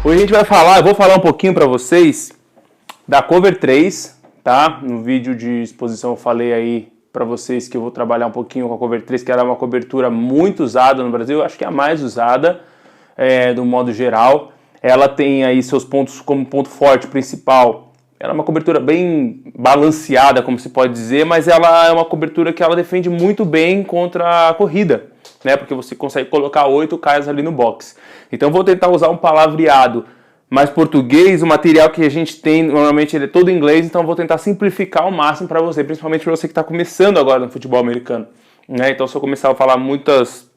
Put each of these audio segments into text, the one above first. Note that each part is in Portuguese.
Hoje a gente eu vou falar um pouquinho para vocês da Cover 3, tá? No vídeo de exposição eu falei aí para vocês que eu vou trabalhar um pouquinho com a Cover 3, que era uma cobertura muito usada no Brasil, acho que é a mais usada do modo geral. Ela tem aí seus pontos como ponto forte principal. Ela é uma cobertura bem balanceada, como se pode dizer, mas ela é uma cobertura que ela defende muito bem contra a corrida, né? Porque você consegue colocar 8 caras ali no box. Então eu vou tentar usar um palavreado mais português, o material que a gente tem, normalmente ele é todo em inglês, então eu vou tentar simplificar ao máximo para você, principalmente para você que está começando agora no futebol americano, né? Então se eu começar a falar muitas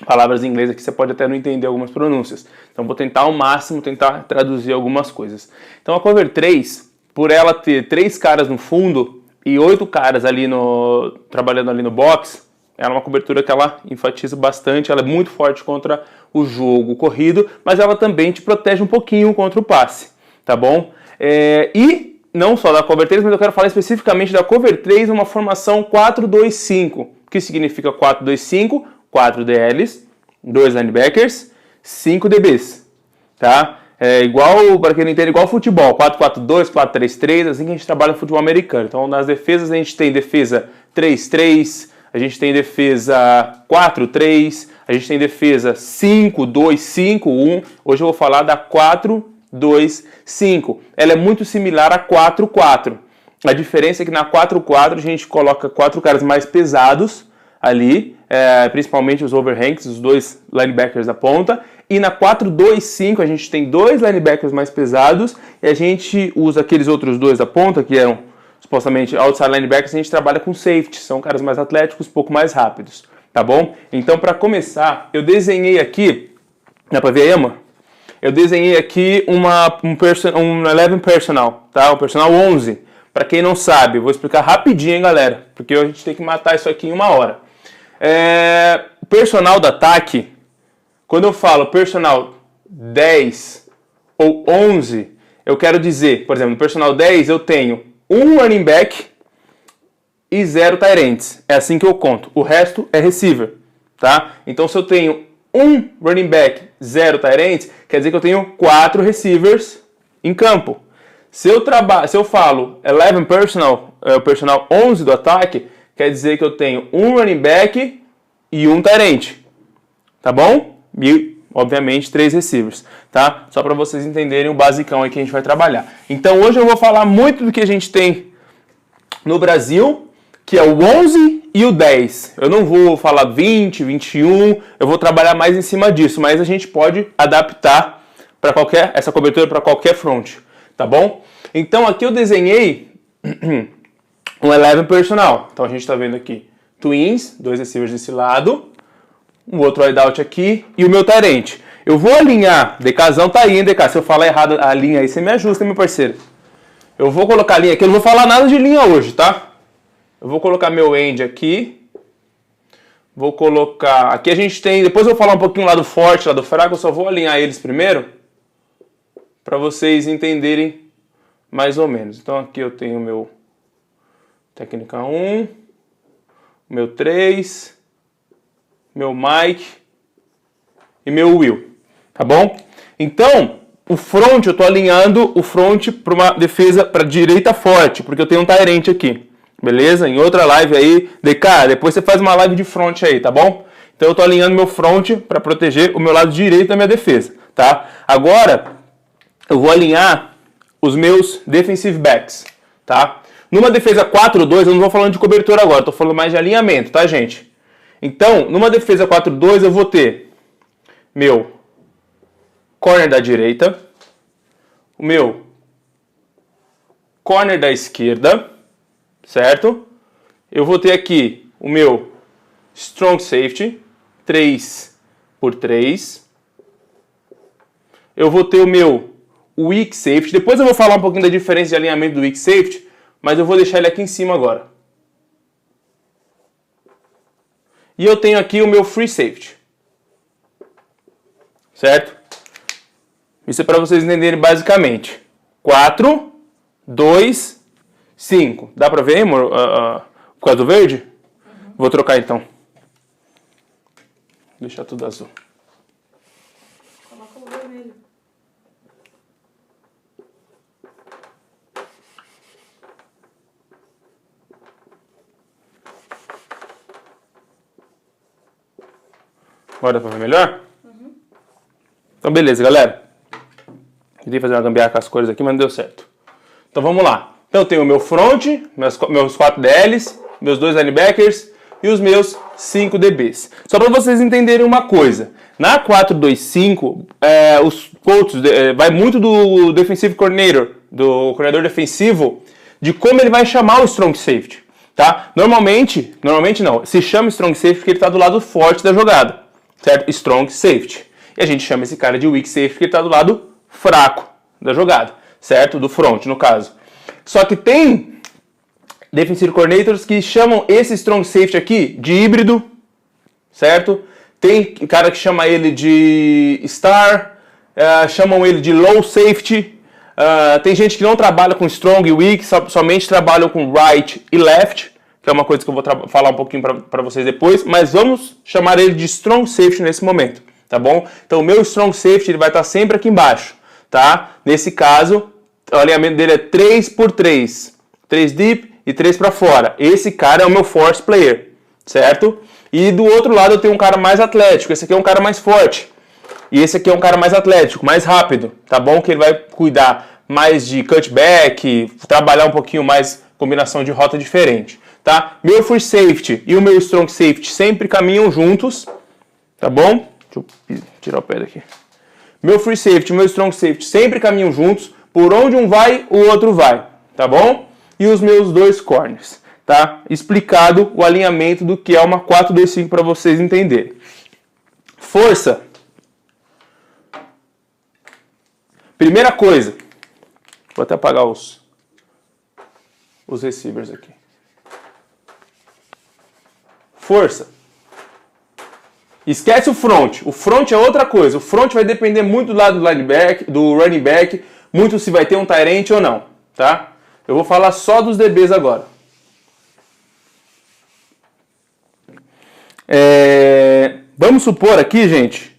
palavras em inglês aqui, você pode até não entender algumas pronúncias. Então vou tentar ao máximo, tentar traduzir algumas coisas. Então a Cover 3, por ela ter 3 caras no fundo e 8 caras ali trabalhando ali no box, ela é uma cobertura que ela enfatiza bastante, ela é muito forte contra o jogo corrido, mas ela também te protege um pouquinho contra o passe, tá bom? E não só da Cover 3, mas eu quero falar especificamente da Cover 3 numa formação 4-2-5. O que significa 4-2-5? 4 DLs, 2 linebackers, 5 DBs, tá? É igual, para quem não entende, igual futebol, 4-4-2, 4-3-3, assim que a gente trabalha no futebol americano. Então nas defesas a gente tem defesa 3-3, a gente tem defesa 4-3, a gente tem defesa 5-2-5-1. Hoje eu vou falar da 4-2-5. Ela é muito similar a 4-4. A diferença é que na 4-4 a gente coloca 4 caras mais pesados ali, principalmente os overhangs, os 2 linebackers da ponta. E na 4-2-5 a gente tem 2 linebackers mais pesados e a gente usa aqueles outros 2 da ponta, que eram supostamente outside linebackers, a gente trabalha com safety, são caras mais atléticos, um pouco mais rápidos, tá bom? Então, para começar, eu desenhei aqui, dá pra ver aí, amor? Eu desenhei aqui um 11 personal, tá? Um personal 11. Para quem não sabe, eu vou explicar rapidinho, hein, galera, porque a gente tem que matar isso aqui em 1 hora. O personal do ataque, quando eu falo personal 10 ou 11, eu quero dizer, por exemplo, no personal 10 eu tenho 1 running back e 0 tight ends. É assim que eu conto. O resto é receiver, tá? Então, se eu tenho 1 running back, 0 tight ends, quer dizer que eu tenho 4 receivers em campo. Se eu falo 11 personal, o personal 11 do ataque, quer dizer que eu tenho 1 running back e 1 tight end. Tá bom? E, obviamente, 3 receivers, tá? Só para vocês entenderem o basicão aí que a gente vai trabalhar. Então, hoje eu vou falar muito do que a gente tem no Brasil, que é o 11 e o 10. Eu não vou falar 20, 21, eu vou trabalhar mais em cima disso, mas a gente pode adaptar para essa cobertura para qualquer front, tá bom? Então, aqui eu desenhei um 11 personal. Então, a gente está vendo aqui twins, 2 receivers desse lado, um outro wideout aqui e o meu tight end. Eu vou alinhar, DKzão tá aí, hein, DK? Se eu falar errado a linha aí, você me ajusta, meu parceiro. Eu vou colocar a linha aqui, eu não vou falar nada de linha hoje, tá? Eu vou colocar meu end aqui. Vou colocar... Aqui a gente tem... Depois eu vou falar um pouquinho lá do forte, lá do fraco, eu só vou alinhar eles primeiro, para vocês entenderem mais ou menos. Então aqui eu tenho o meu técnica 1, meu 3... meu Mike e meu Will, tá bom? Então, o front, eu tô alinhando o front para uma defesa para direita forte, porque eu tenho um tight end aqui, beleza? Em outra live aí, DK, depois você faz uma live de front aí, tá bom? Então eu tô alinhando meu front para proteger o meu lado direito da minha defesa, tá? Agora, eu vou alinhar os meus defensive backs, tá? Numa defesa 4-2, eu não vou falando de cobertura agora, tô falando mais de alinhamento, tá, gente? Então, numa defesa 4-2, eu vou ter meu corner da direita, o meu corner da esquerda, certo? Eu vou ter aqui o meu strong safety, 3x3. Eu vou ter o meu weak safety. Depois eu vou falar um pouquinho da diferença de alinhamento do weak safety, mas eu vou deixar ele aqui em cima agora. E eu tenho aqui o meu free safety. Certo? Isso é para vocês entenderem basicamente. 4, 2, 5. Dá para ver, amor? Por causa do verde? Uhum. Vou trocar então. Vou deixar tudo azul. Coloca o vermelho. Agora dá pra ver melhor? Uhum. Então beleza, galera. Queria fazer uma gambiarra com as cores aqui, mas não deu certo. Então vamos lá. Então eu tenho o meu front, meus 4 DLs, meus 2 linebackers e os meus 5 DBs. Só para vocês entenderem uma coisa. Na 4-2-5, os Colts vai muito do defensive coordinator, do coordenador defensivo, de como ele vai chamar o strong safety. Tá? Normalmente não, se chama strong safety porque ele está do lado forte da jogada, certo? Strong safety. E a gente chama esse cara de weak safety porque ele está do lado fraco da jogada, certo? Do front, no caso. Só que tem defensive coordinators que chamam esse strong safety aqui de híbrido, certo? Tem cara que chama ele de star, chamam ele de low safety. Tem gente que não trabalha com strong e weak, somente trabalham com right e left, que é uma coisa que eu vou falar um pouquinho para vocês depois, mas vamos chamar ele de strong safety nesse momento, tá bom? Então o meu strong safety ele vai estar sempre aqui embaixo, tá? Nesse caso, o alinhamento dele é 3x3, 3 deep e 3 para fora. Esse cara é o meu force player, certo? E do outro lado eu tenho um cara mais atlético, esse aqui é um cara mais forte. E esse aqui é um cara mais atlético, mais rápido, tá bom? Que ele vai cuidar mais de cutback, trabalhar um pouquinho mais combinação de rota diferente, tá? Meu free safety e o meu strong safety sempre caminham juntos, tá bom? Deixa eu tirar o pé daqui. Meu free safety e meu strong safety sempre caminham juntos, por onde um vai, o outro vai, tá bom? E os meus 2 corners, tá? Explicado o alinhamento do que é uma 4-2-5 para vocês entenderem. Força. Primeira coisa, vou até apagar os receivers aqui. Força. Esquece o front. O front é outra coisa. O front vai depender muito do lado do linebacker, do running back, muito se vai ter um tight end ou não, tá? Eu vou falar só dos DBs agora. Vamos supor aqui, gente,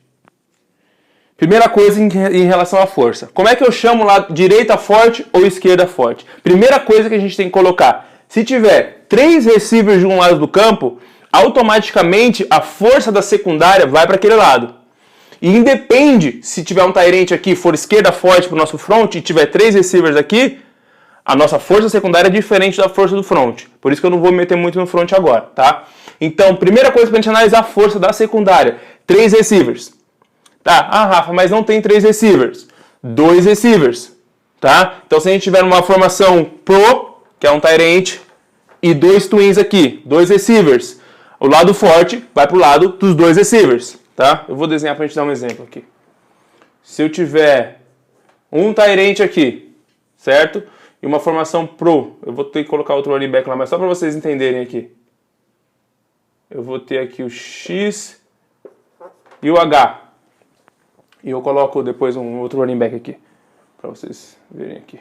primeira coisa em relação à força. Como é que eu chamo lá direita forte ou esquerda forte? Primeira coisa que a gente tem que colocar. Se tiver 3 receivers de um lado do campo, automaticamente a força da secundária vai para aquele lado. E independe se tiver um tight end aqui, for esquerda forte para o nosso front e tiver 3 receivers aqui, a nossa força secundária é diferente da força do front. Por isso que eu não vou me meter muito no front agora, tá? Então, primeira coisa para a gente analisar a força da secundária. 3 receivers. Tá? Ah, Rafa, mas não tem 3 receivers. 2 receivers. Tá? Então, se a gente tiver uma formação pro, que é um tight end, e 2 twins aqui, 2 receivers, o lado forte vai pro lado dos 2 receivers. Tá? Eu vou desenhar para a gente dar um exemplo aqui. Se eu tiver um tight end aqui, certo? E uma formação pro, eu vou ter que colocar outro running back lá, mas só para vocês entenderem aqui. Eu vou ter aqui o X e o H. E eu coloco depois um outro running back aqui, para vocês verem aqui.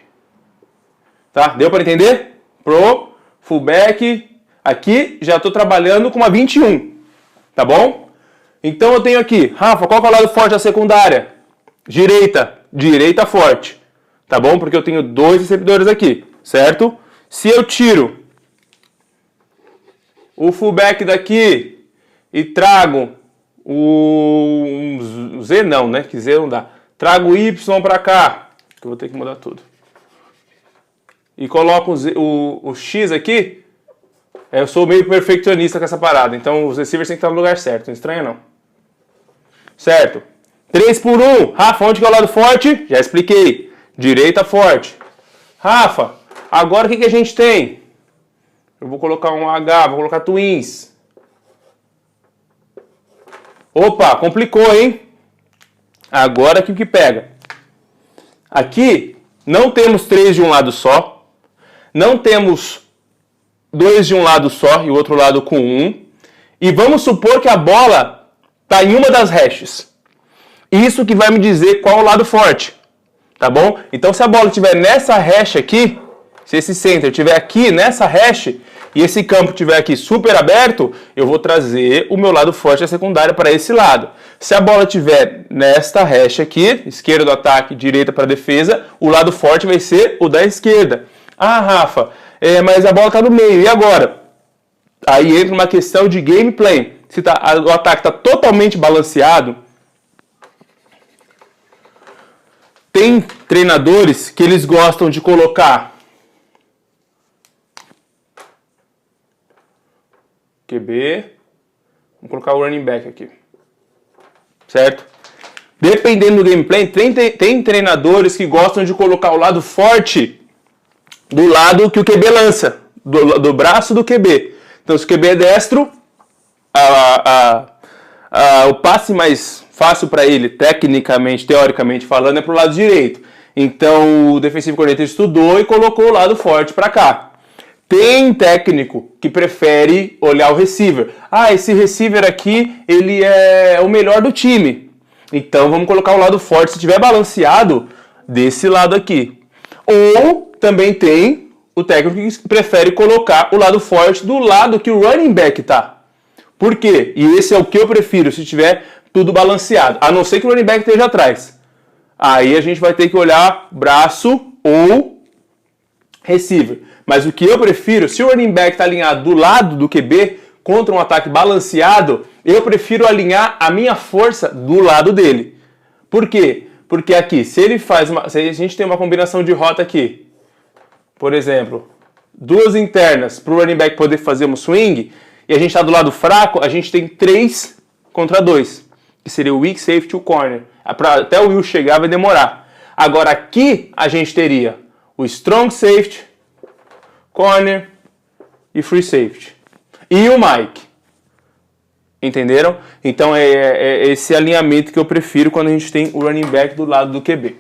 Tá? Deu para entender? Pro, fullback, aqui já estou trabalhando com uma 21, tá bom? Então eu tenho aqui, Rafa, qual que é o lado forte da secundária? Direita forte, tá bom? Porque eu tenho 2 receptores aqui, certo? Se eu tiro o fullback daqui e trago o Z não, né? Que Z não dá. Trago o Y para cá, que eu vou ter que mudar tudo. E coloco o X aqui, eu sou meio perfeccionista com essa parada, então os receivers têm que estar no lugar certo, não estranha não. Certo? 3 por 1. Rafa, onde que é o lado forte? Já expliquei. Direita forte. Rafa, agora o que a gente tem? Eu vou colocar um H, vou colocar twins. Opa, complicou, hein? Agora o que pega? Aqui não temos 3 de um lado só. Não temos 2 de um lado só e o outro lado com 1. E vamos supor que a bola está em uma das hashes. Isso que vai me dizer qual é o lado forte. Tá bom? Então se a bola estiver nessa hash aqui, se esse center estiver aqui nessa hash, e esse campo estiver aqui super aberto, eu vou trazer o meu lado forte da secundária para esse lado. Se a bola estiver nesta hash aqui, esquerda do ataque, direita para a defesa, o lado forte vai ser o da esquerda. Ah, Rafa, mas a bola está no meio, e agora? Aí entra uma questão de gameplay. Se o ataque está totalmente balanceado, tem treinadores que eles gostam de colocar QB, vamos colocar o running back aqui, certo? Dependendo do gameplay, tem treinadores que gostam de colocar o lado forte do lado que o QB lança, do braço do QB. Então, se o QB é destro, o passe mais fácil para ele, tecnicamente, teoricamente falando, é para o lado direito. Então, o defensive coordinator estudou e colocou o lado forte para cá. Tem técnico que prefere olhar o receiver. Ah, esse receiver aqui, ele é o melhor do time. Então, vamos colocar o lado forte, se estiver balanceado, desse lado aqui. Ou, também tem o técnico que prefere colocar o lado forte do lado que o running back tá. Por quê? E esse é o que eu prefiro, se tiver tudo balanceado. A não ser que o running back esteja atrás. Aí a gente vai ter que olhar braço ou receiver. Mas o que eu prefiro, se o running back está alinhado do lado do QB contra um ataque balanceado, eu prefiro alinhar a minha força do lado dele. Por quê? Porque aqui, se a gente tem uma combinação de rota aqui, por exemplo, duas internas para o running back poder fazer um swing, e a gente está do lado fraco, a gente tem 3 contra 2, que seria o weak safety e o corner. Até o Will chegar vai demorar. Agora aqui a gente teria o strong safety, corner e free safety. E o Mike. Entenderam? Então é esse alinhamento que eu prefiro quando a gente tem o running back do lado do QB.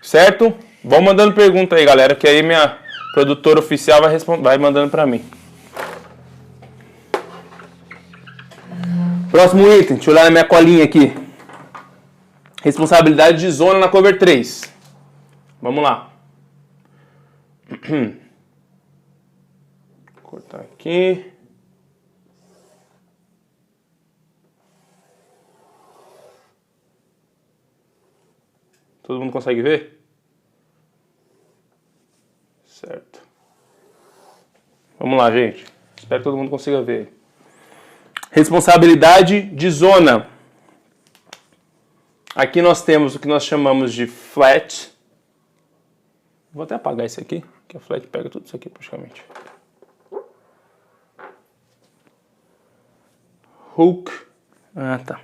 Certo? Vão mandando pergunta aí, galera, que aí minha produtora oficial vai mandando para mim. Próximo item, deixa eu olhar na minha colinha aqui. Responsabilidade de zona na cover 3. Vamos lá. Vou cortar aqui. Todo mundo consegue ver? Certo. Vamos lá, gente. Espero que todo mundo consiga ver. Responsabilidade de zona. Aqui nós temos o que nós chamamos de flat. Vou até apagar esse aqui, que a flat pega tudo isso aqui praticamente. Hook. Ah, tá.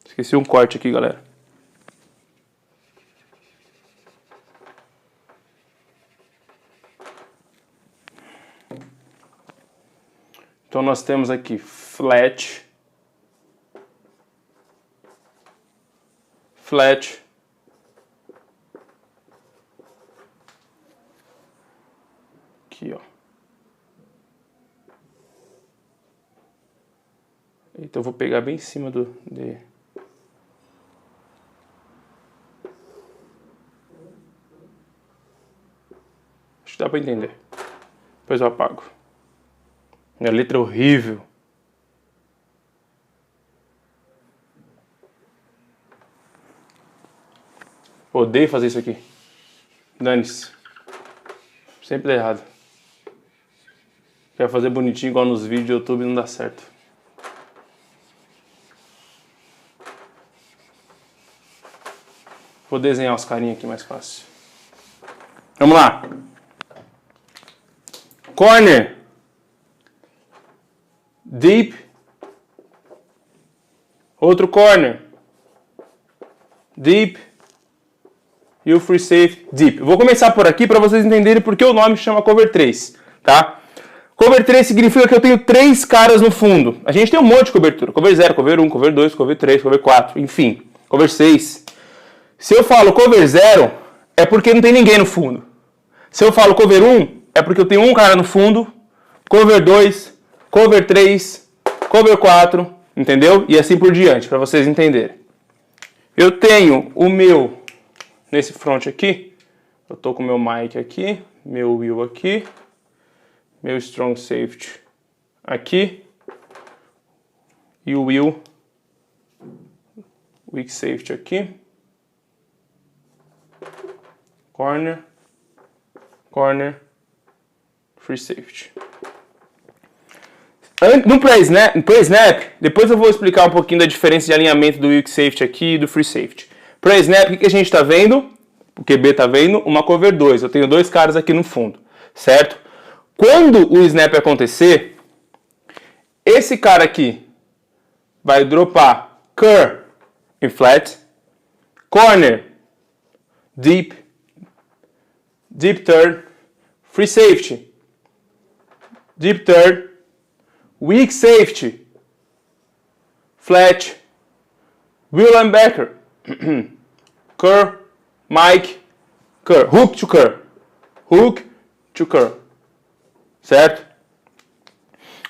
Esqueci um corte aqui, galera. Então nós temos aqui flat, flat, aqui ó. Então eu vou pegar bem em cima de... Acho que dá pra entender. Depois eu apago. Minha letra é horrível. Odeio fazer isso aqui. Dane-se. Sempre dá errado. Quero fazer bonitinho igual nos vídeos do YouTube e não dá certo. Vou desenhar os carinhas aqui mais fácil. Vamos lá. Corner. Deep. Outro corner. Deep. E o free safety deep. Eu vou começar por aqui para vocês entenderem porque o nome chama cover 3, tá? Cover 3 significa que eu tenho 3 caras no fundo. A gente tem um monte de cobertura. Cover 0, cover 1, cover 2, cover 3, cover 4, enfim. Cover 6. Se eu falo cover 0, é porque não tem ninguém no fundo. Se eu falo cover 1, é porque eu tenho um cara no fundo. Cover 2, cover 3, cover 4, entendeu? E assim por diante, para vocês entenderem. Eu tenho o meu, nesse front aqui, eu tô com o meu mic aqui, meu will aqui, meu strong safety aqui, e o will weak safety aqui, corner, corner, free safety. No pre-snap, depois eu vou explicar um pouquinho da diferença de alinhamento do weak safety aqui e do free safety. Pre-snap, o que a gente está vendo? O QB está vendo? Uma cover 2. Eu tenho dois caras aqui no fundo, certo? Quando o snap acontecer, esse cara aqui vai dropar curl em flat, corner, deep turn, free safety, deep turn, weak safety, flat, will linebacker, curl, Mike, curl, hook to curl, certo?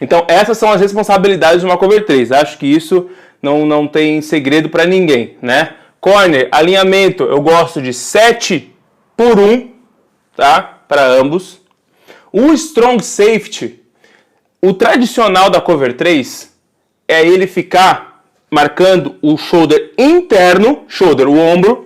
Então essas são as responsabilidades de uma cover 3. Acho que isso não tem segredo para ninguém, né? Corner, alinhamento, eu gosto de 7 por 1, tá? Para ambos. O strong safety, o tradicional da cover 3 é ele ficar marcando o shoulder interno, o ombro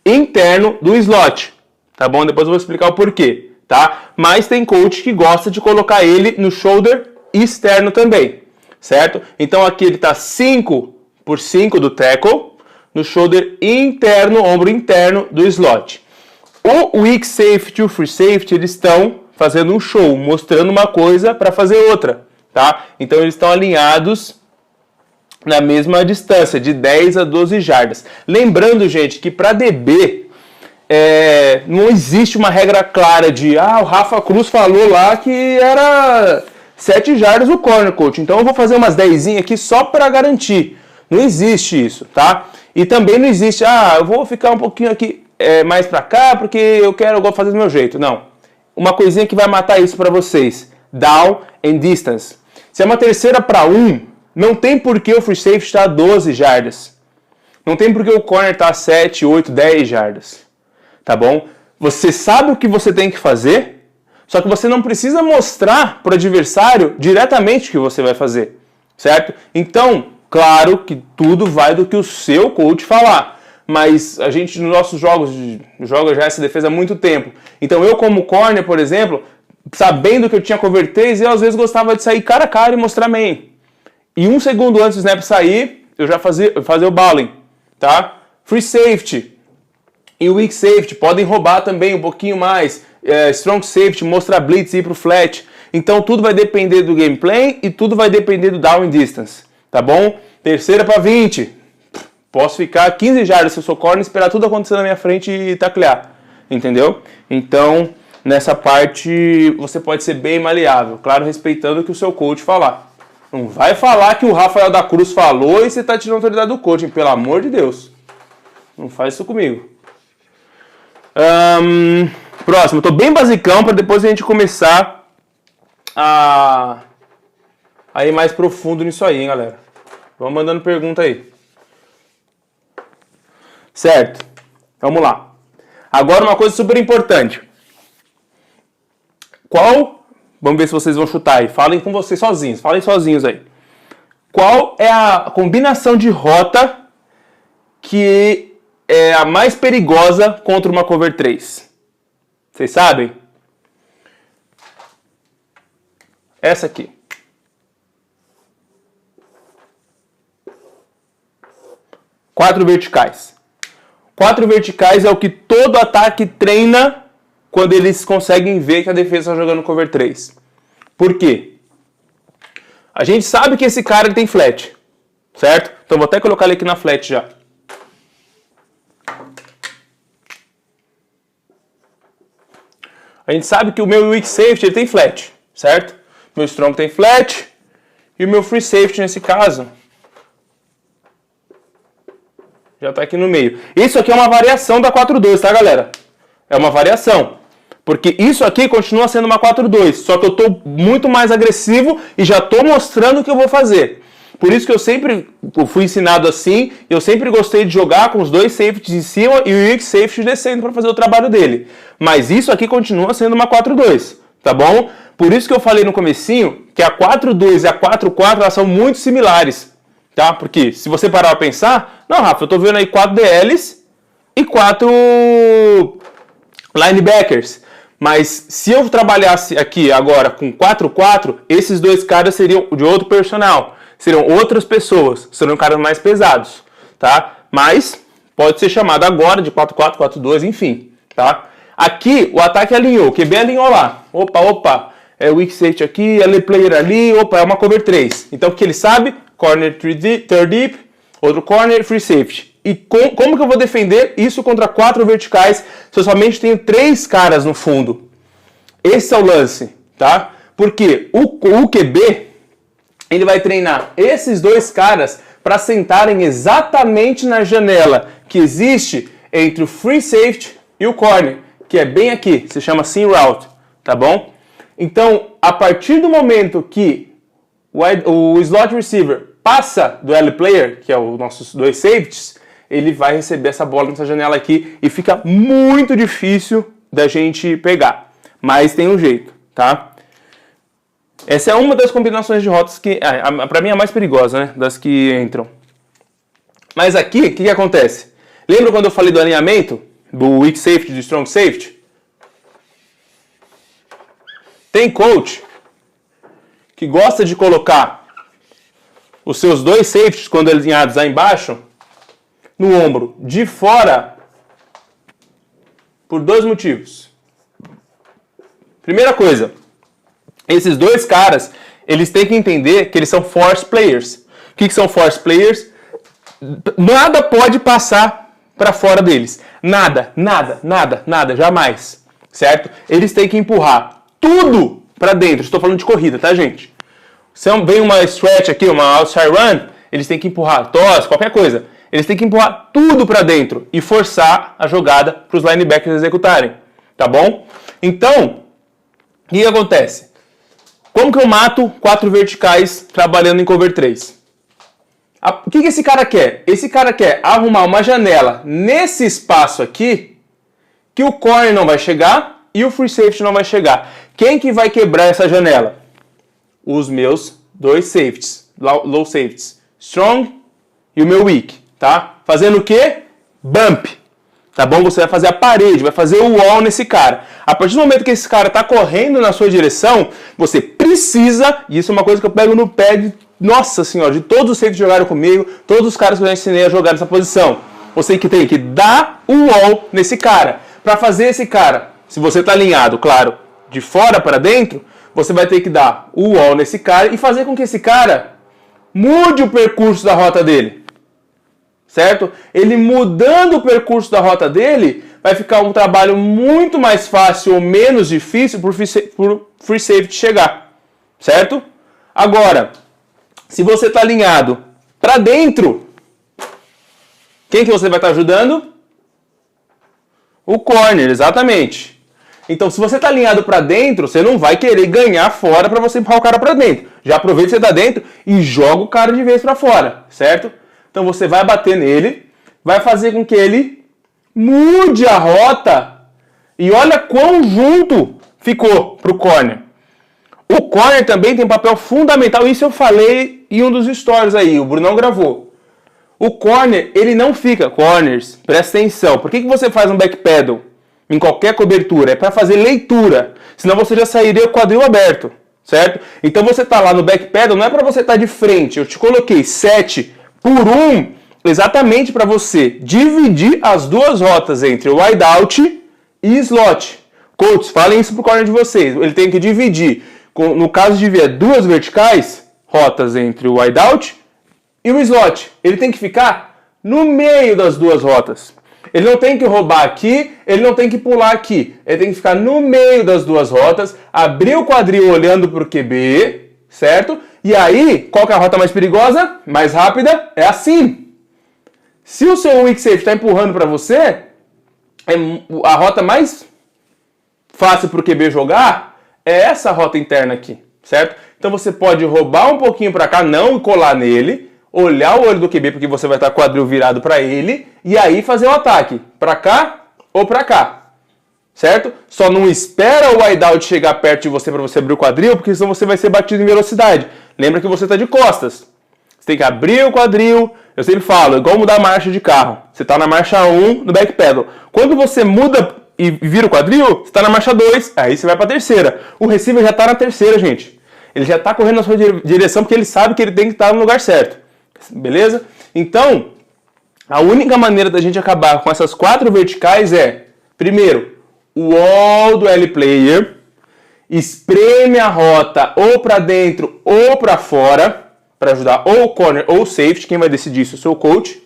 interno do slot, tá bom? Depois eu vou explicar o porquê, tá? Mas tem coach que gosta de colocar ele no shoulder externo também, certo? Então aqui ele tá 5 por 5 do tackle, no shoulder interno, ombro interno do slot. O weak safety e o free safety, eles estão fazendo um show, mostrando uma coisa para fazer outra, tá? Então eles estão alinhados na mesma distância, de 10 a 12 jardas. Lembrando, gente, que para DB não existe uma regra clara de o Rafa Cruz falou lá que era 7 jardas o corner, coach, então eu vou fazer umas 10 aqui só para garantir. Não existe isso, tá? E também não existe, eu vou ficar um pouquinho aqui mais para cá porque eu vou fazer do meu jeito. Não. Uma coisinha que vai matar isso para vocês. Down and distance. Se é uma terceira para 1, não tem por que o free safety estar a 12 jardas. Não tem por que o corner estar a 7, 8, 10 jardas. Tá bom? Você sabe o que você tem que fazer, só que você não precisa mostrar para o adversário diretamente o que você vai fazer. Certo? Então, claro que tudo vai do que o seu coach falar. Mas a gente, nos nossos jogos, joga já essa defesa há muito tempo. Então eu, como corner, por exemplo, sabendo que eu tinha cover 3, eu às vezes gostava de sair cara a cara e mostrar main. E 1 segundo antes do snap sair, eu já fazia o bowling, tá? Free safety e weak safety podem roubar também um pouquinho mais. Strong safety, mostrar blitz e ir pro flat. Então tudo vai depender do gameplay e tudo vai depender do down and distance, tá bom? Terceira para 20. Posso ficar 15 jardas se eu sou corner, esperar tudo acontecer na minha frente e taclear, entendeu? Então, nessa parte, você pode ser bem maleável, claro, respeitando o que o seu coach falar. Não vai falar que o Rafael da Cruz falou e você está tirando a autoridade do coaching, pelo amor de Deus. Não faz isso comigo. Próximo, eu tô bem basicão para depois a gente começar a ir mais profundo nisso aí, hein, galera. Vamos mandando pergunta aí. Certo, vamos lá. Agora uma coisa super importante. Vamos ver se vocês vão chutar aí. Falem com vocês sozinhos, falem sozinhos aí. Qual é a combinação de rota que é a mais perigosa contra uma cover 3? Vocês sabem? Essa aqui. 4 verticais. 4 verticais é o que todo ataque treina quando eles conseguem ver que a defesa está jogando cover 3. Por quê? A gente sabe que esse cara ele tem flat, certo? Então vou até colocar ele aqui na flat já. A gente sabe que o meu weak safety ele tem flat, certo? Meu strong tem flat e o meu free safety nesse caso já está aqui no meio. Isso aqui é uma variação da 4-2, tá, galera? É uma variação. Porque isso aqui continua sendo uma 4-2. Só que eu estou muito mais agressivo e já estou mostrando o que eu vou fazer. Por isso que eu sempre fui ensinado assim, eu sempre gostei de jogar com os dois safeties em cima e o weak safety descendo para fazer o trabalho dele. Mas isso aqui continua sendo uma 4-2, tá bom? Por isso que eu falei no comecinho que a 4-2 e a 4-4 elas são muito similares, tá? Porque se você parar para pensar, não, Rafa, eu tô vendo aí 4 DLs e 4 linebackers. Mas se eu trabalhasse aqui agora com 4-4, esses dois caras seriam de outro personal, seriam outras pessoas, seriam caras mais pesados, tá? Mas pode ser chamado agora de 4-4, 4-2, enfim, tá? Aqui o ataque alinhou, o QB alinhou lá. Opa, é o weak safety aqui, LA player ali, opa, é uma cover 3. Então o que ele sabe? Corner 3 deep, outro corner, free safety. E como que eu vou defender isso contra 4 verticais se eu somente tenho 3 caras no fundo? Esse é o lance, tá? Porque o QB, ele vai treinar esses 2 caras para sentarem exatamente na janela que existe entre o free safety e o corner, que é bem aqui, se chama seam route, tá bom? Então, a partir do momento que o slot receiver passa do L player, que é os nossos 2 safeties, ele vai receber essa bola nessa janela aqui e fica muito difícil da gente pegar. Mas tem um jeito, tá? Essa é uma das combinações de rotas que, para mim, é a mais perigosa, né? Das que entram. Mas aqui, o que acontece? Lembra quando eu falei do alinhamento? Do weak safety, do strong safety? Tem coach que gosta de colocar os seus 2 safeties, quando alinhados lá embaixo, no ombro de fora, por 2 motivos. Primeira coisa, esses 2 caras, eles têm que entender que eles são force players. O que são force players? Nada pode passar para fora deles. Nada, jamais. Certo? Eles têm que empurrar tudo para dentro. Estou falando de corrida, tá, gente? Se vem uma stretch aqui, uma outside run, eles têm que empurrar toss, qualquer coisa. Eles têm que empurrar tudo para dentro e forçar a jogada para os linebackers executarem, tá bom? Então, o que acontece? Como que eu mato 4 verticais trabalhando em cover 3? O que esse cara quer? Esse cara quer arrumar uma janela nesse espaço aqui que o corner não vai chegar e o free safety não vai chegar. Quem que vai quebrar essa janela? Os meus 2 safeties, low safeties, strong e o meu weak. Tá? Fazendo o quê? Bump. Tá bom? Você vai fazer a parede, vai fazer o wall nesse cara. A partir do momento que esse cara tá correndo na sua direção, você precisa, e isso é uma coisa que eu pego no pé de, nossa senhora, de todos os safeties que jogaram comigo, todos os caras que eu já ensinei a jogar nessa posição. Você que tem que dar o wall nesse cara. Para fazer esse cara, se você tá alinhado, claro, de fora para dentro, você vai ter que dar o wall nesse cara e fazer com que esse cara mude o percurso da rota dele. Certo? Ele mudando o percurso da rota dele, vai ficar um trabalho muito mais fácil ou menos difícil por free safety chegar. Certo? Agora, se você está alinhado para dentro, quem que você vai estar ajudando? O corner, exatamente. Então, se você está alinhado para dentro, você não vai querer ganhar fora para você empurrar o cara para dentro. Já aproveita que você está dentro e joga o cara de vez para fora, certo? Então você vai bater nele, vai fazer com que ele mude a rota e olha quão junto ficou para o corner. O corner também tem um papel fundamental, isso eu falei em um dos stories aí, o Brunão gravou. O corner, ele não fica, corners, presta atenção, por que você faz um backpedal em qualquer cobertura? É para fazer leitura, senão você já sairia o quadril aberto, certo? Então você está lá no backpedal, não é para você estar de frente, eu te coloquei 7 por 1, exatamente para você dividir as 2 rotas entre o wideout e slot. Coaches, falem isso pro corner de vocês. Ele tem que dividir, no caso de ver 2 verticais, rotas entre o wideout e o slot. Ele tem que ficar no meio das 2 rotas. Ele não tem que roubar aqui, ele não tem que pular aqui. Ele tem que ficar no meio das 2 rotas, abrir o quadril olhando para o QB, certo? E aí, qual que é a rota mais perigosa? Mais rápida? É assim. Se o seu weak safety está empurrando para você, a rota mais fácil para o QB jogar é essa rota interna aqui, certo? Então você pode roubar um pouquinho para cá, não colar nele, olhar o olho do QB, porque você vai estar quadril virado para ele, e aí fazer o ataque, para cá ou para cá, certo? Só não espera o wideout chegar perto de você para você abrir o quadril, porque senão você vai ser batido em velocidade. Lembra que você está de costas. Você tem que abrir o quadril, eu sempre falo, igual mudar a marcha de carro. Você está na marcha 1 no back pedal. Quando você muda e vira o quadril, você está na marcha 2, aí você vai para a terceira. O receiver já está na terceira, gente. Ele já está correndo na sua direção porque ele sabe que ele tem que estar no lugar certo. Beleza? Então, a única maneira da gente acabar com essas 4 verticais é, primeiro, o wall do L-player, espreme a rota ou para dentro ou para fora, para ajudar ou o corner ou o safety, quem vai decidir isso é o seu coach.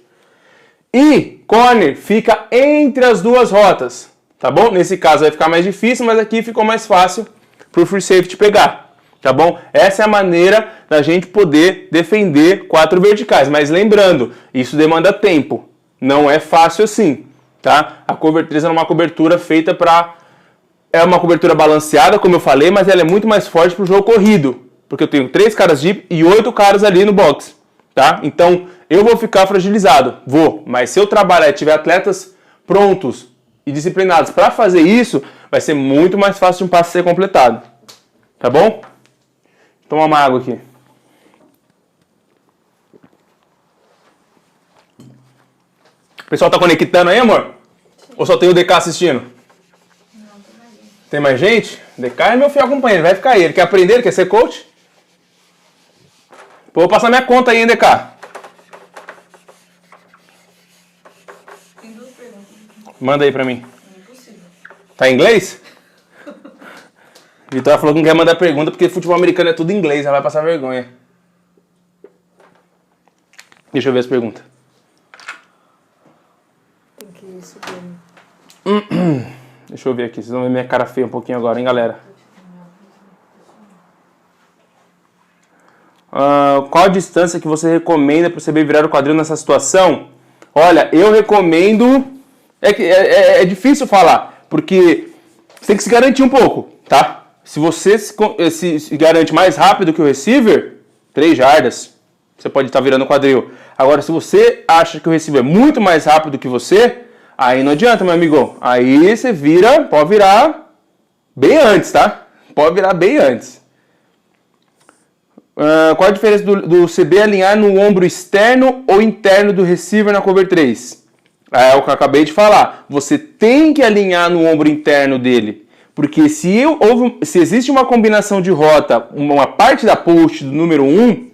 E corner fica entre as duas rotas, tá bom? Nesse caso vai ficar mais difícil, mas aqui ficou mais fácil para o free safety pegar, tá bom? Essa é a maneira da gente poder defender 4 verticais, mas lembrando, isso demanda tempo, não é fácil assim, tá? A cover 3 é uma cobertura feita para... É uma cobertura balanceada, como eu falei, mas ela é muito mais forte para o jogo corrido, porque eu tenho 3 caras deep e 8 caras ali no box, tá? Então, eu vou ficar fragilizado, mas se eu trabalhar e tiver atletas prontos e disciplinados para fazer isso, vai ser muito mais fácil de um passe ser completado, tá bom? Toma uma água aqui. O pessoal tá conectando aí, amor? Ou só tem o DK assistindo? Não, tem mais gente. Tem mais gente? DK é meu fiel companheiro, vai ficar aí. Ele quer aprender, ele quer ser coach? Pô, vou passar minha conta aí, hein, DK? Tem 2 perguntas. Manda aí pra mim. É impossível. Tá em inglês? Vitória falou que não quer mandar pergunta porque futebol americano é tudo em inglês, ela vai passar vergonha. Deixa eu ver as perguntas. Tem que subir. Deixa eu ver aqui, vocês vão ver minha cara feia um pouquinho agora, hein, galera? Qual a distância que você recomenda para você virar o quadril nessa situação? Olha, eu recomendo... É difícil falar, porque você tem que se garantir um pouco, tá? Se você se garante mais rápido que o receiver, 3 jardas, você pode estar virando o quadril. Agora, se você acha que o receiver é muito mais rápido que você, aí não adianta, meu amigo. Aí você pode virar bem antes, tá? Pode virar bem antes. Qual a diferença do CB alinhar no ombro externo ou interno do receiver na cover 3? É o que eu acabei de falar. Você tem que alinhar no ombro interno dele. Porque se existe uma combinação de rota, uma parte da post do número 1,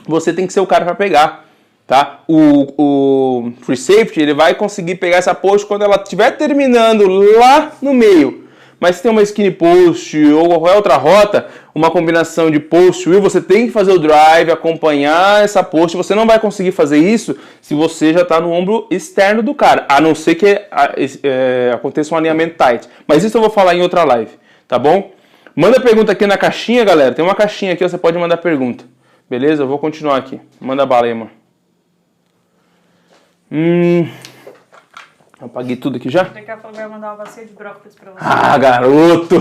você tem que ser o cara para pegar. Tá? O free safety ele vai conseguir pegar essa post quando ela estiver terminando lá no meio. Mas se tem uma skinny post ou qualquer outra rota, uma combinação de post e você tem que fazer o drive, acompanhar essa post. Você não vai conseguir fazer isso se você já está no ombro externo do cara, a não ser que aconteça um alinhamento tight. Mas isso eu vou falar em outra live, tá bom? Manda pergunta aqui na caixinha, galera. Tem uma caixinha aqui, você pode mandar pergunta. Beleza? Eu vou continuar aqui. Manda bala aí, mano. Apaguei tudo aqui já? Daqui a pouco vai mandar uma bacia de brócolis pra você. Ah, garoto!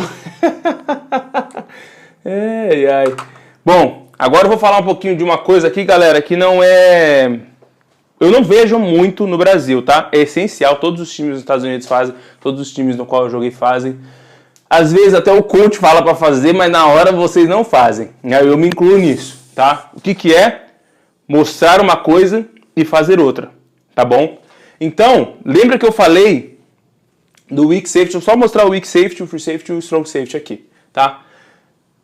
Ai. Bom, agora eu vou falar um pouquinho de uma coisa aqui, galera, que não é... Eu não vejo muito no Brasil, tá? É essencial, todos os times dos Estados Unidos fazem, todos os times no qual eu joguei fazem. Às vezes até o coach fala pra fazer, mas na hora vocês não fazem. Eu me incluo nisso, tá? O que é? Mostrar uma coisa e fazer outra, tá bom? Então, lembra que eu falei do weak safety? Deixa eu só mostrar o weak safety, o free safety e o strong safety aqui, tá?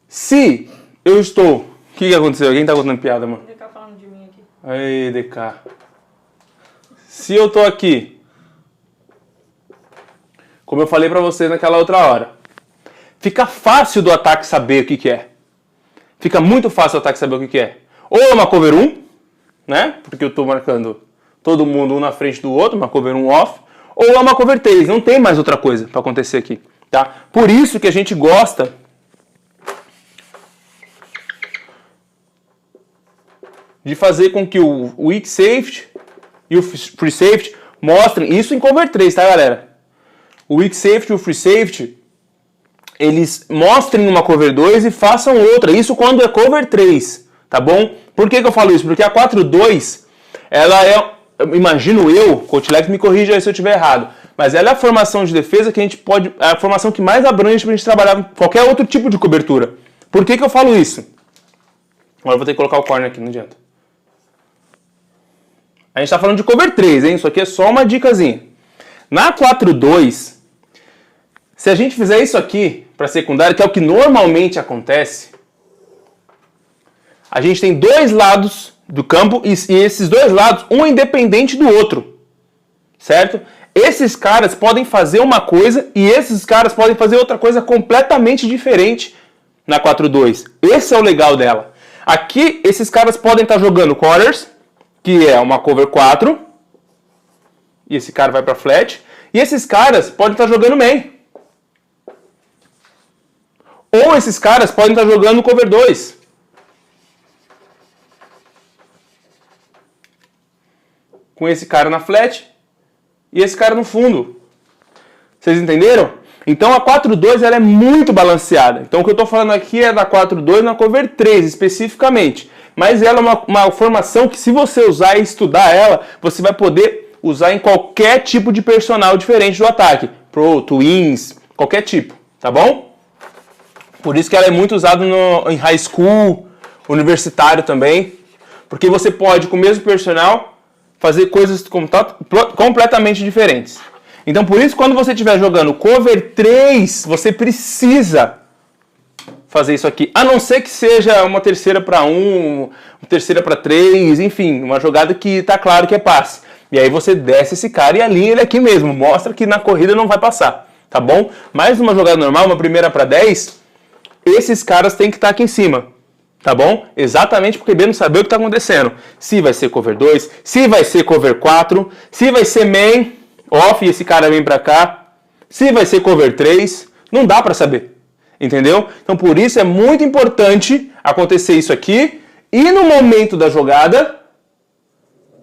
Se eu estou... O que aconteceu? Alguém tá contando piada, mano? DK falando de mim aqui. Aí, DK. Se eu tô aqui, como eu falei pra vocês naquela outra hora, fica fácil do ataque saber o que é. Fica muito fácil do ataque saber o que é. Ou é uma cover 1, né? Porque eu tô marcando todo mundo um na frente do outro, uma cover 1 off, ou é uma cover 3, não tem mais outra coisa para acontecer aqui, tá? Por isso que a gente gosta de fazer com que o weak safety e o free safety mostrem isso em cover 3, tá, galera? O weak safety e o free safety, eles mostrem uma cover 2 e façam outra. Isso quando é cover 3, tá bom? Por que eu falo isso? Porque a 4-2, ela é, imagino eu, Coach Lex me corrija aí se eu estiver errado, mas ela é a formação de defesa que a gente pode, é a formação que mais abrange pra gente trabalhar com qualquer outro tipo de cobertura. Por que eu falo isso? Agora eu vou ter que colocar o corner aqui, não adianta. A gente tá falando de cover 3, hein? Isso aqui é só uma dicasinha. Na 4-2, se a gente fizer isso aqui para secundária, que é o que normalmente acontece, a gente tem dois lados do campo e esses dois lados, um independente do outro, certo? Esses caras podem fazer uma coisa e esses caras podem fazer outra coisa completamente diferente na 4-2. Esse é o legal dela. Aqui, esses caras podem estar jogando quarters, que é uma cover 4, e esse cara vai para flat, e esses caras podem estar jogando main. Ou esses caras podem estar jogando cover 2. Com esse cara na flat e esse cara no fundo. Vocês entenderam? Então a 4-2 ela é muito balanceada. Então o que eu estou falando aqui é da 4-2 na cover 3 especificamente. Mas ela é uma formação que se você usar e estudar ela, você vai poder usar em qualquer tipo de personal diferente do ataque. Pro, twins, qualquer tipo. Tá bom? Por isso que ela é muito usada em high school, universitário também. Porque você pode, com o mesmo personal, fazer coisas completamente diferentes. Então, por isso, quando você estiver jogando cover 3, você precisa fazer isso aqui. A não ser que seja uma terceira para 1, uma terceira para 3, enfim, uma jogada que tá claro que é passe. E aí você desce esse cara e alinha ele aqui mesmo. Mostra que na corrida não vai passar, tá bom? Mas numa jogada normal, uma primeira para 10, esses caras têm que estar aqui em cima. Tá bom? Exatamente porque bem não saber o que está acontecendo. Se vai ser cover 2, se vai ser cover 4, se vai ser main, off e esse cara vem pra cá, se vai ser cover 3, não dá pra saber. Entendeu? Então por isso é muito importante acontecer isso aqui e no momento da jogada,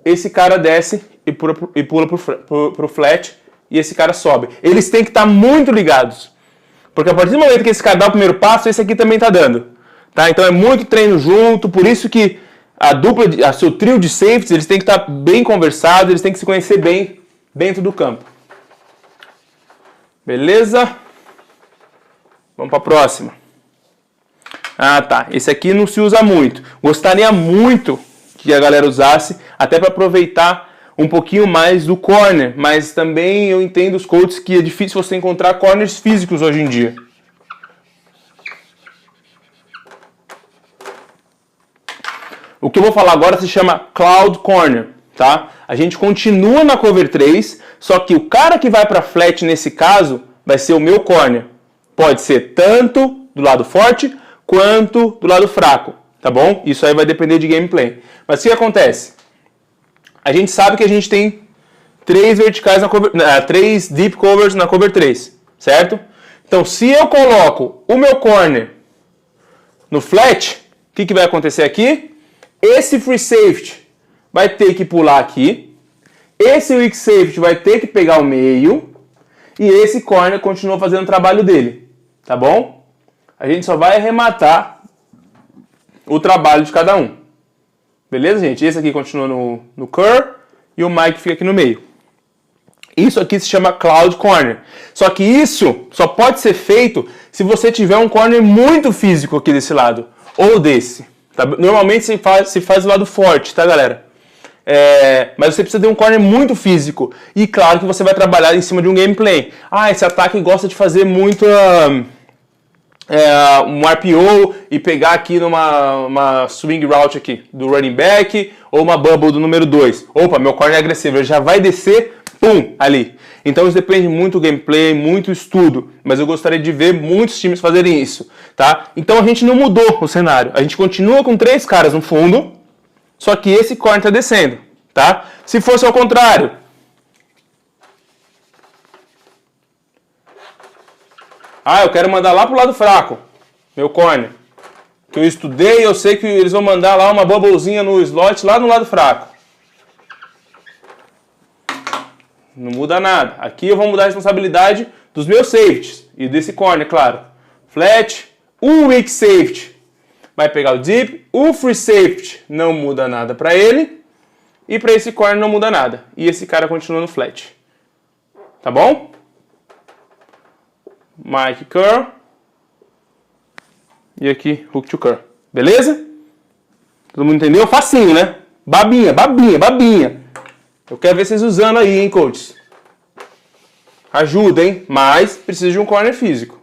esse cara desce e pula pro flat e esse cara sobe. Eles têm que estar muito ligados. Porque a partir do momento que esse cara dá o primeiro passo, esse aqui também tá dando. Tá? Então é muito treino junto, por isso que seu trio de safeties, eles têm que estar bem conversados, eles têm que se conhecer bem dentro do campo. Beleza? Vamos para a próxima. Ah, tá. Esse aqui não se usa muito. Gostaria muito que a galera usasse, até para aproveitar um pouquinho mais do corner, mas também eu entendo os coaches que é difícil você encontrar corners físicos hoje em dia. O que eu vou falar agora se chama Cloud Corner, tá? A gente continua na cover 3, só que o cara que vai para flat nesse caso vai ser o meu corner. Pode ser tanto do lado forte quanto do lado fraco, tá bom? Isso aí vai depender de gameplay. Mas o que acontece? A gente sabe que a gente tem 3 verticais na cover, 3 deep covers na cover 3, certo? Então, se eu coloco o meu corner no flat, o que vai acontecer aqui? Esse free safety vai ter que pular aqui, esse weak safety vai ter que pegar o meio e esse corner continua fazendo o trabalho dele, tá bom? A gente só vai arrematar o trabalho de cada um. Beleza, gente? Esse aqui continua no curl e o Mike fica aqui no meio. Isso aqui se chama Cloud Corner. Só que isso só pode ser feito se você tiver um corner muito físico aqui desse lado ou desse. Tá? Normalmente se faz o lado forte, tá, galera? Mas você precisa ter um corner muito físico. E claro que você vai trabalhar em cima de um gameplay. Ah, esse ataque gosta de fazer muito um RPO e pegar aqui numa swing route aqui do running back ou uma bubble do número 2. Opa, meu corner é agressivo, ele já vai descer, pum, ali. Então isso depende muito do gameplay, muito estudo, mas eu gostaria de ver muitos times fazerem isso, tá? Então a gente não mudou o cenário, a gente continua com 3 caras no fundo, só que esse corner está descendo, tá? Se fosse ao contrário, eu quero mandar lá pro lado fraco, meu corner, que eu estudei, eu sei que eles vão mandar lá uma bubblezinha no slot lá no lado fraco. Não muda nada. Aqui eu vou mudar a responsabilidade dos meus safeties e desse corner, claro. flat. O weak safety vai pegar o deep. O free safety não muda nada para ele. E para esse corner não muda nada. E esse cara continua no flat. Tá bom? Mike curl. E aqui hook to curl. Beleza? Todo mundo entendeu? Facinho, né? Babinha, babinha, babinha. Eu quero ver vocês usando aí, hein, coaches? Ajuda, hein? Mas precisa de um corner físico.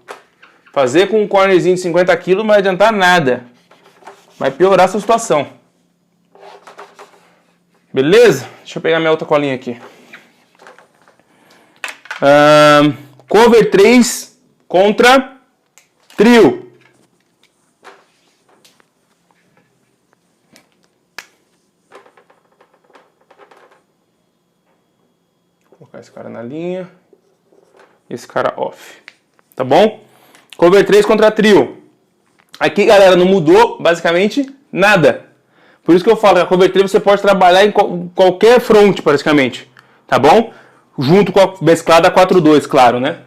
Fazer com um cornerzinho de 50 kg não vai adiantar nada. Vai piorar essa situação. Beleza? Deixa eu pegar minha outra colinha aqui. Cover 3 contra trio. Vou colocar esse cara na linha. Esse cara off. Tá bom? Cover 3 contra trio. Aqui, galera, não mudou basicamente nada. Por isso que eu falo que a cover 3 você pode trabalhar em qualquer front, praticamente. Tá bom? Junto com a mesclada 4-2, claro, né?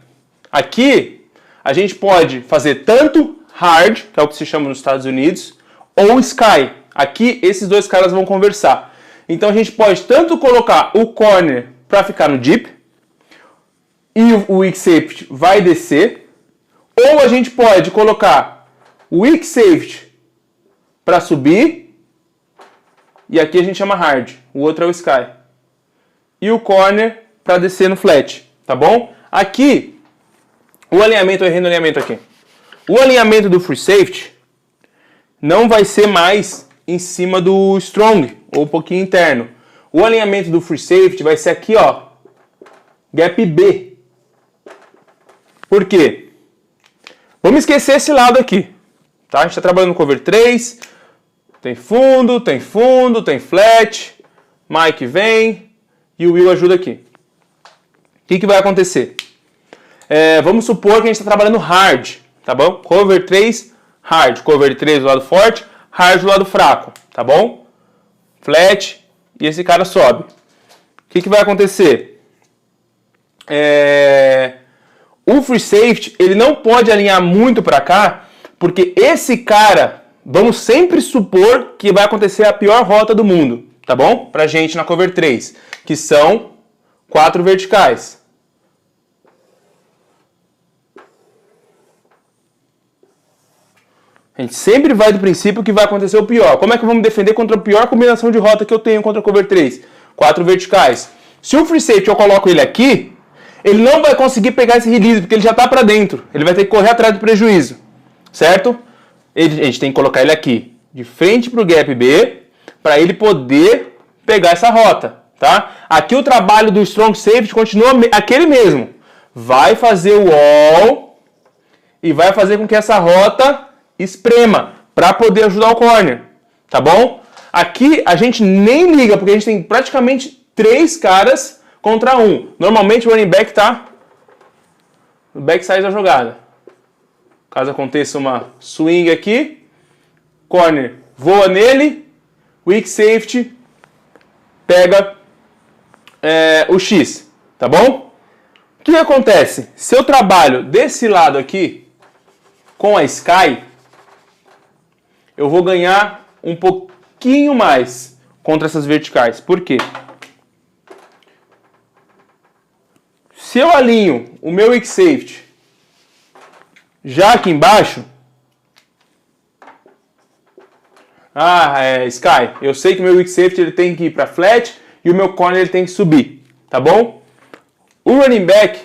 Aqui, a gente pode fazer tanto hard, que é o que se chama nos Estados Unidos, ou sky. Aqui, esses dois caras vão conversar. Então, a gente pode tanto colocar o corner para ficar no deep, e o weak safety vai descer, ou a gente pode colocar o weak safety para subir, e aqui a gente chama hard, o outro é o sky. E o corner para descer no flat, tá bom? Aqui, o alinhamento, eu errei no alinhamento aqui. O alinhamento do free safety não vai ser mais em cima do strong, ou um pouquinho interno. O alinhamento do free safety vai ser aqui, ó, gap B. Por quê? Vamos esquecer esse lado aqui, tá? A gente está trabalhando no cover 3, tem fundo, tem flat, Mike vem e o Will ajuda aqui. O que vai acontecer? Vamos supor que a gente está trabalhando hard, tá bom? Cover 3, hard. Cover 3 do lado forte, hard do lado fraco, tá bom? Flat e esse cara sobe. O que vai acontecer? O free safety, ele não pode alinhar muito para cá, porque esse cara, vamos sempre supor que vai acontecer a pior rota do mundo, tá bom? Pra gente na cover 3, que são 4 verticais. A gente sempre vai do princípio que vai acontecer o pior. Como é que eu vou me defender contra a pior combinação de rota que eu tenho contra a cover 3? 4 verticais. Se o free safety eu coloco ele aqui, ele não vai conseguir pegar esse release, porque ele já está para dentro. Ele vai ter que correr atrás do prejuízo. Certo? A gente tem que colocar ele aqui, de frente para o gap B, para ele poder pegar essa rota. Tá? Aqui o trabalho do strong safety continua aquele mesmo. Vai fazer o wall e vai fazer com que essa rota esprema, para poder ajudar o corner. Tá bom? Aqui a gente nem liga, porque a gente tem praticamente 3 caras contra 1. Normalmente o running back tá no backside da jogada. Caso aconteça uma swing aqui, corner voa nele, weak safety pega o X, tá bom? O que acontece? Se eu trabalho desse lado aqui com a Sky, eu vou ganhar um pouquinho mais contra essas verticais. Por quê? Se eu alinho o meu weak safety já aqui embaixo, Sky, eu sei que o meu weak safety ele tem que ir para flat e o meu corner ele tem que subir, tá bom? O running back,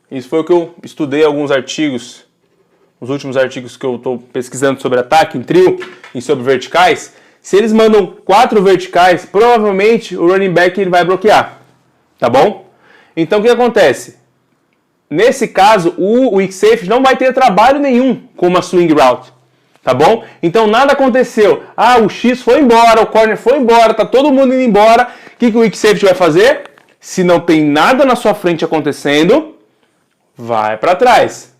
isso foi o que eu estudei alguns artigos, os últimos artigos que eu estou pesquisando sobre ataque em trio e sobre verticais. Se eles mandam 4 verticais, provavelmente o running back ele vai bloquear, tá bom? Então o que acontece? Nesse caso, o weak safety não vai ter trabalho nenhum com uma swing route, tá bom? Então nada aconteceu. O X foi embora, o corner foi embora, tá todo mundo indo embora. O que o weak safety vai fazer? Se não tem nada na sua frente acontecendo, vai para trás,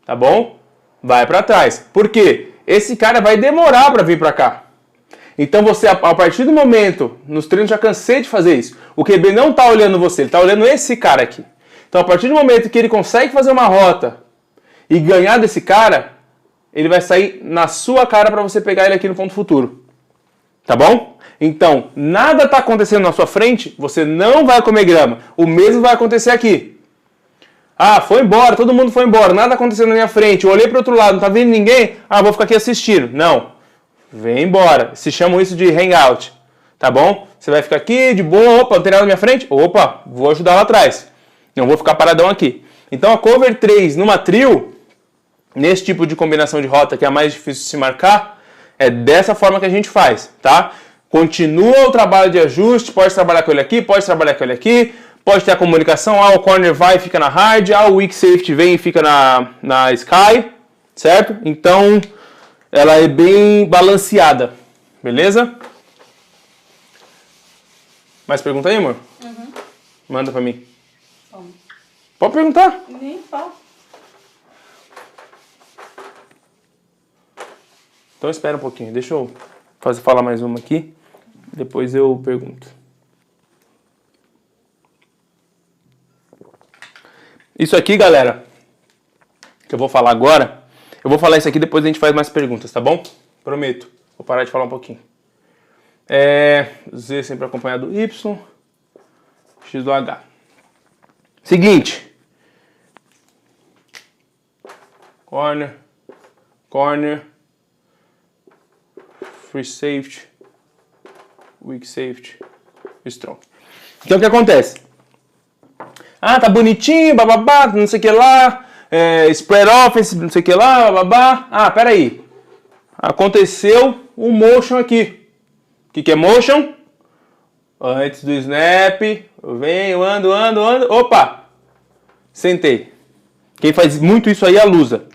tá bom? Vai para trás. Por quê? Esse cara vai demorar para vir para cá. Então você, a partir do momento, nos treinos já cansei de fazer isso, o QB não tá olhando você, ele tá olhando esse cara aqui. Então, a partir do momento que ele consegue fazer uma rota e ganhar desse cara, ele vai sair na sua cara para você pegar ele aqui no ponto futuro. Tá bom? Então, nada está acontecendo na sua frente, você não vai comer grama. O mesmo vai acontecer aqui. Ah, foi embora, todo mundo foi embora, nada aconteceu na minha frente. Eu olhei para o outro lado, não tá vendo ninguém? Ah, vou ficar aqui assistindo. Não. Vem embora. Se chamam isso de hangout. Tá bom? Você vai ficar aqui de boa, opa, não tem nada na minha frente? Opa, vou ajudar lá atrás. Não vou ficar paradão aqui. Então a cover 3 numa trio, nesse tipo de combinação de rota que é a mais difícil de se marcar, é dessa forma que a gente faz, tá? Continua o trabalho de ajuste, pode trabalhar com ele aqui, pode trabalhar com ele aqui, pode ter a comunicação, o corner vai e fica na hard, o weak safety vem e fica na sky, certo? Então ela é bem balanceada, beleza? Mais pergunta aí, amor? Uhum. Manda pra mim. Toma. Pode perguntar. Nem fala. Então espera um pouquinho, deixa eu falar mais uma aqui, depois eu pergunto. Isso aqui, galera, que eu vou falar agora, eu vou falar isso aqui, depois a gente faz mais perguntas, tá bom? Prometo. Vou parar de falar um pouquinho. Z sempre acompanhado do Y, X do H. Seguinte. Corner, corner, free safety, weak safety, strong. Então o que acontece? Ah, tá bonitinho, bababá, não sei o que lá, spread offense, não sei o que lá, bababá. Ah, peraí. Aconteceu um motion aqui. O que é motion? Antes do snap, eu venho, ando. Opa! Sentei. Quem faz muito isso aí é a Lusa.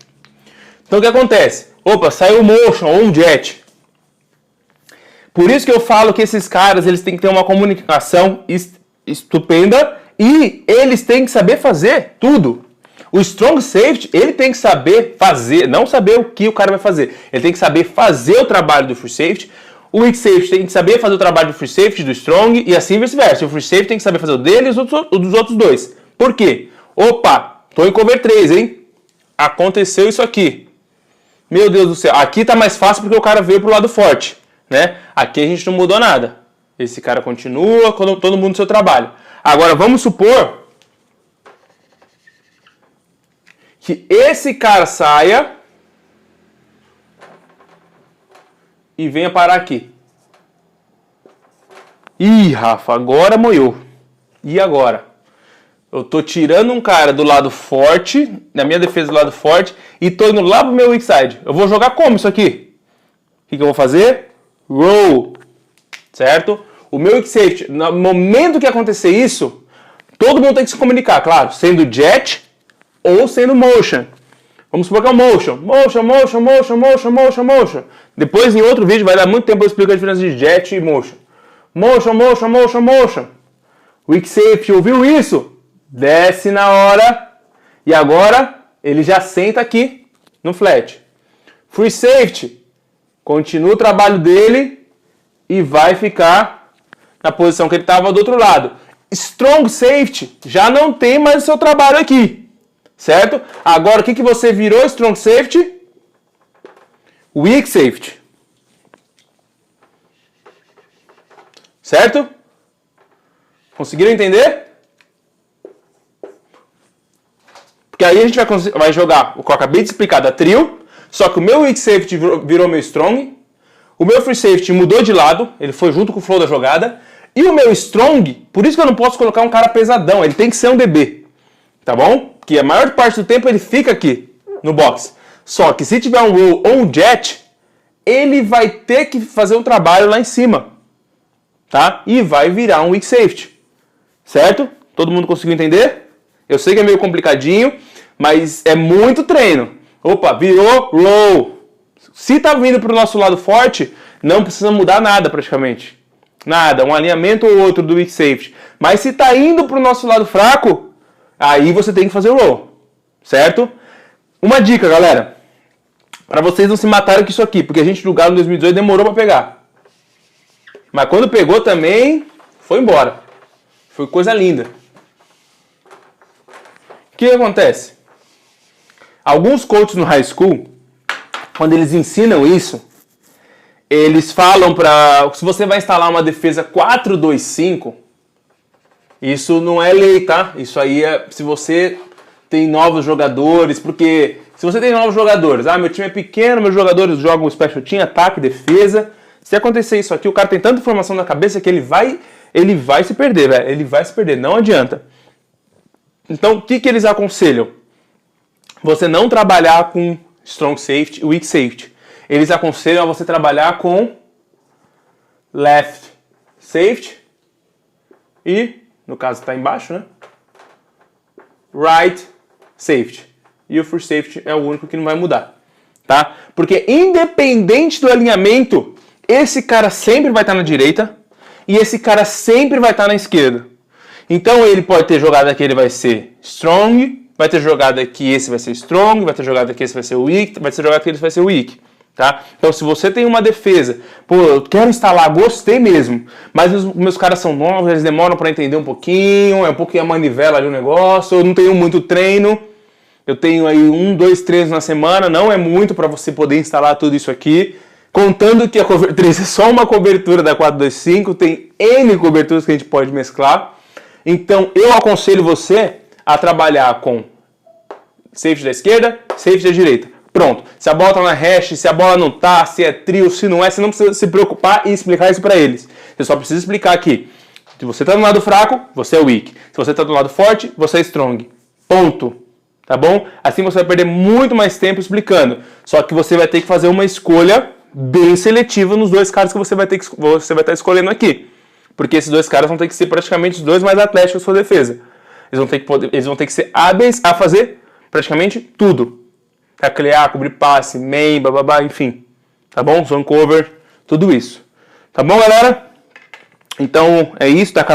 Então o que acontece? Opa, saiu o motion ou um jet. Por isso que eu falo que esses caras eles têm que ter uma comunicação estupenda e eles têm que saber fazer tudo. O strong safety, ele tem que saber fazer, não saber o que o cara vai fazer. Ele tem que saber fazer o trabalho do free safety. O weak safety tem que saber fazer o trabalho do free safety, do strong, e assim vice-versa. O free safety tem que saber fazer o dele e o dos outros dois. Por quê? Opa, tô em cover 3, hein? Aconteceu isso aqui. Meu Deus do céu. Aqui tá mais fácil porque o cara veio pro lado forte, né? Aqui a gente não mudou nada. Esse cara continua, todo mundo no seu trabalho. Agora, vamos supor que esse cara saia e venha parar aqui. Ih, Rafa, agora moiou. E agora? Eu tô tirando um cara do lado forte, na minha defesa do lado forte, e tô indo lá pro meu weak side. Eu vou jogar como isso aqui? O que eu vou fazer? Roll. Certo? O meu weak safety, no momento que acontecer isso, todo mundo tem que se comunicar, claro, sendo jet ou sendo motion. Vamos supor que é o motion. Motion. Depois, em outro vídeo, vai dar muito tempo eu explico a diferença de jet e motion. Motion. Weak safety, ouviu isso? Desce na hora. E agora, ele já senta aqui no flat. Free safety, continua o trabalho dele e vai ficar na posição que ele estava do outro lado. Strong safety, já não tem mais o seu trabalho aqui. Certo? Agora, o que você virou strong safety? Weak safety. Certo? Conseguiram entender? Porque aí a gente vai jogar o que eu acabei de explicar da trio, só que o meu weak safety virou meu strong, o meu free safety mudou de lado, ele foi junto com o flow da jogada, e o meu strong, por isso que eu não posso colocar um cara pesadão, ele tem que ser um DB. Tá bom? Que a maior parte do tempo ele fica aqui no box. Só que se tiver um roll ou um jet, ele vai ter que fazer um trabalho lá em cima. Tá? E vai virar um weak safety. Certo? Todo mundo conseguiu entender? Eu sei que é meio complicadinho, mas é muito treino. Opa, virou roll. Se tá vindo pro nosso lado forte, não precisa mudar nada praticamente. Nada, um alinhamento ou outro do weak safety. Mas se tá indo pro nosso lado fraco, aí você tem que fazer o roll, certo? Uma dica, galera, para vocês não se matarem com isso aqui, porque a gente no Galo em 2018 demorou para pegar. Mas quando pegou também, foi embora. Foi coisa linda. que acontece? Alguns coaches no high school, quando eles ensinam isso, eles falam se você vai instalar uma defesa 4-2-5, isso não é lei, tá? Isso aí é se você tem novos jogadores, porque se você tem novos jogadores, meu time é pequeno, meus jogadores jogam special team, ataque, defesa. Se acontecer isso aqui, o cara tem tanta informação na cabeça que ele vai se perder, velho. Ele vai se perder, não adianta. Então, o que eles aconselham? Você não trabalhar com strong safety e weak safety. Eles aconselham a você trabalhar com left safety e, no caso está embaixo, né? Right safety. E o free safety é o único que não vai mudar, tá? Porque independente do alinhamento, esse cara sempre vai estar na direita e esse cara sempre vai estar na esquerda. Então ele pode ter jogada que ele vai ser strong, vai ter jogada que esse vai ser strong, vai ter jogada que esse vai ser weak, vai ter jogada que esse vai ser weak, tá? Então se você tem uma defesa, eu quero instalar, gostei mesmo, mas meus caras são novos, eles demoram para entender um pouquinho, é um pouquinho a manivela ali o negócio, eu não tenho muito treino, eu tenho aí 1, 2 treinos na semana, não é muito para você poder instalar tudo isso aqui, contando que a cover 3 é só uma cobertura da 4-2-5, tem N coberturas que a gente pode mesclar. Então eu aconselho você a trabalhar com safety da esquerda, safety da direita. Pronto. Se a bola tá na hash, se a bola não tá, se é trio, se não é, você não precisa se preocupar e explicar isso para eles. Você só precisa explicar que se você tá do lado fraco, você é weak. Se você tá do lado forte, você é strong. Ponto. Tá bom? Assim você vai perder muito mais tempo explicando. Só que você vai ter que fazer uma escolha bem seletiva nos dois caras que você vai estar escolhendo aqui. Porque esses dois caras vão ter que ser praticamente os dois mais atléticos da sua defesa. Eles vão ter que ser hábeis a fazer praticamente tudo. Taclear, cobrir passe, main, bababá, enfim. Tá bom? Zone cover, tudo isso. Tá bom, galera? Então é isso. Tá